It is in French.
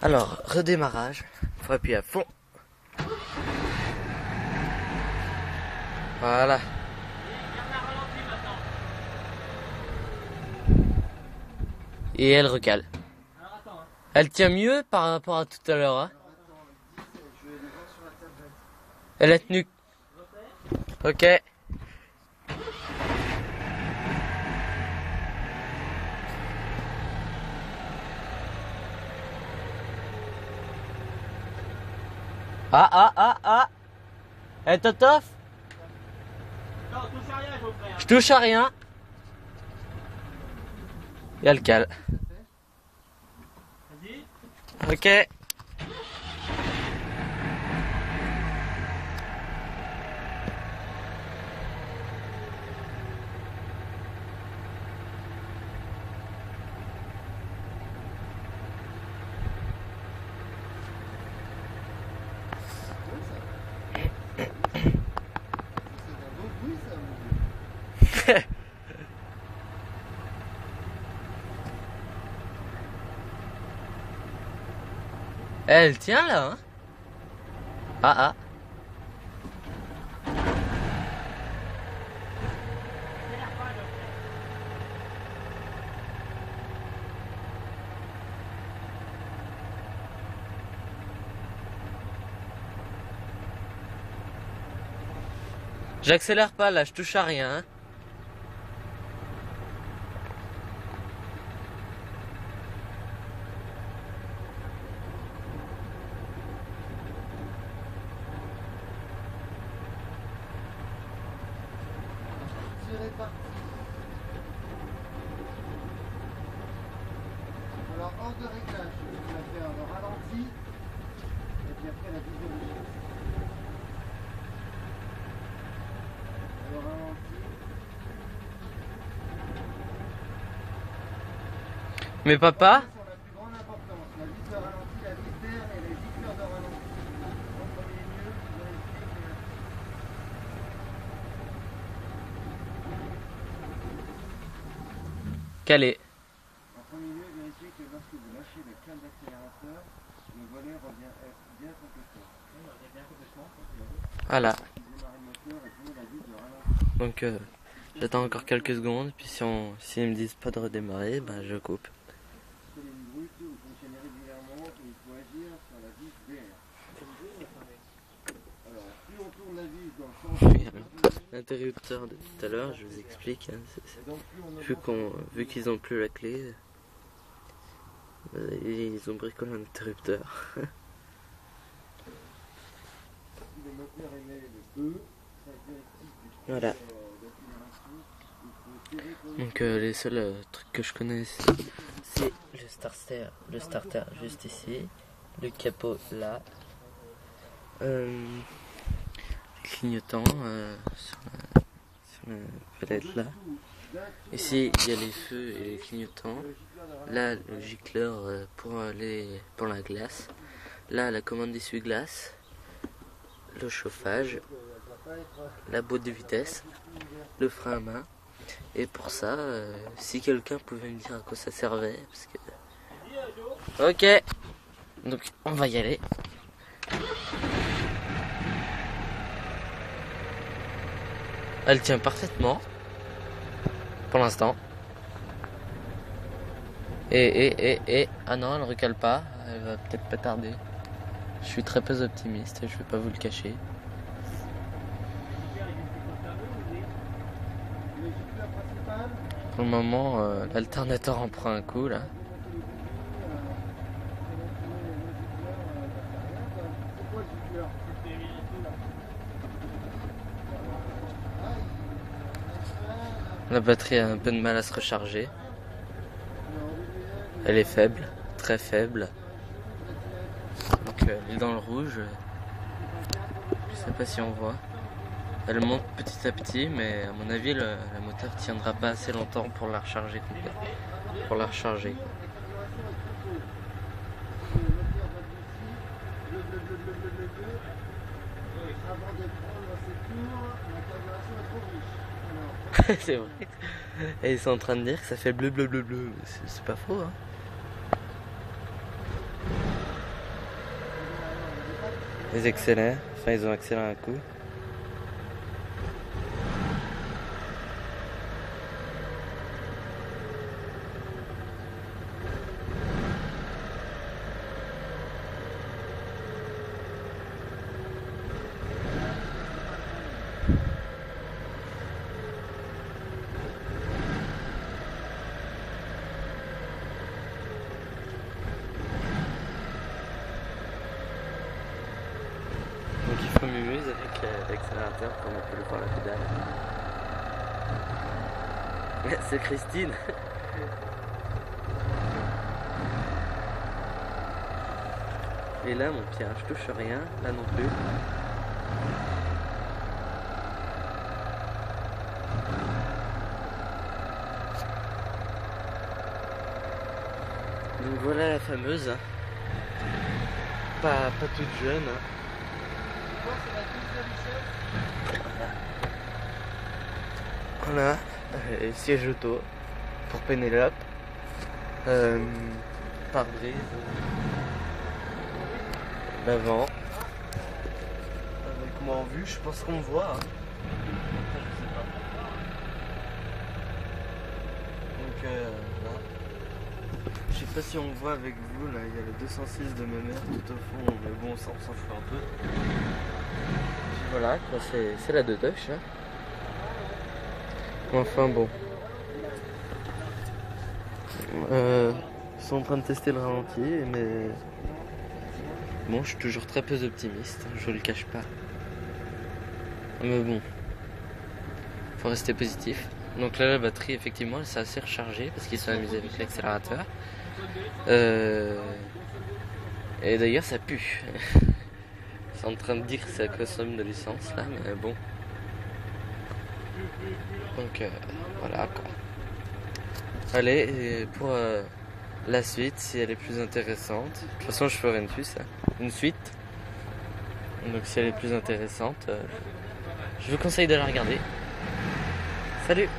Alors, redémarrage. Faut appuyer à fond. Voilà. Et elle recale. Elle tient mieux par rapport à tout à l'heure. Hein. Elle a tenu. Ok. Ah. Eh Totof? Non, touche à rien, Geoffrey. Je touche à rien. Et elle cale. Vas-y. Ok. Elle tient là, hein? Ah. J'accélère pas là, je touche à rien. Hein? Alors, hors de réglage, tu vas faire le ralenti et puis après la vision de chasse. Le ralenti. Mais papa? Sont la plus grande importance. La vis de ralenti, la vis d'air et les gicleurs de ralenti. En premier lieu, vérifier Calé. En premier lieu, vérifiez que lorsque vous lâchez le câble d'accélérateur, le volet revient être bien complètement. Oui, il revient bien complètement. Voilà. Démarrez le moteur et prenez la vis de ralenti. Donc j'attends encore quelques secondes, puis s'ils me disent pas de redémarrer, ben je coupe. C'est une brute, vous fonctionnez régulièrement et il faut agir sur la vis d'air. Alors, plus on tourne la vis dans le sens... L'interrupteur de tout à l'heure, je vous explique. Hein, Et donc, plus on vu qu'ils ont plus la clé, ils ont bricolé un interrupteur. Si le moteur émet le E, ça directive du Voilà. d'accélération, il faut tirer pour le... Donc les seuls trucs que je connais, c'est le starter juste ici, le capot là, les clignotants sur la palette là. Ici il y a les feux et les clignotants. Là le gicleur pour la glace. Là la commande d'essuie-glace, le chauffage, la boîte de vitesse, le frein à main. Et pour ça, si quelqu'un pouvait me dire à quoi ça servait, parce que... Ok, donc on va y aller. Elle tient parfaitement, pour l'instant. Ah non, elle recale pas, elle va peut-être pas tarder. Je suis très peu optimiste, je vais pas vous le cacher. Pour le moment, l'alternateur en prend un coup là. La batterie a un peu de mal à se recharger. Elle est faible, très faible. Donc elle est dans le rouge. Je sais pas si on voit. Elle monte petit à petit, mais à mon avis, le moteur tiendra pas assez longtemps pour la recharger complètement. Pour la recharger. C'est vrai. Et ils sont en train de dire que ça fait bleu. C'est pas faux, hein. Ils accélèrent, enfin ils ont accéléré un coup. Donc il faut mumuse avec l'accélérateur comme on peut le voir à la pédale. C'est Christine. Et là mon pied, je touche rien, là non plus. Donc voilà la fameuse. Pas toute jeune. Voilà, siège auto pour Pénélope, pare-brise, l'avant, avec moi en vue, je pense qu'on me voit. Hein. Donc là, je sais pas si on me voit avec vous, là il y a le 206 de ma mère tout au fond, mais bon ça on s'en fout un peu. Puis voilà, c'est la 2 touch. Hein. Enfin bon. Ils sont en train de tester le ralenti, mais bon, je suis toujours très peu optimiste, je le cache pas. Mais bon, faut rester positif. Donc là, la batterie, effectivement, elle s'est assez rechargée parce qu'ils sont amusés avec l'accélérateur. Et d'ailleurs, ça pue. Ils sont en train de dire que ça consomme de l'essence là, mais bon. Donc voilà quoi. Allez, et pour la suite, si elle est plus intéressante, de toute façon je ferai une suite. Donc si elle est plus intéressante, je vous conseille de la regarder. Salut!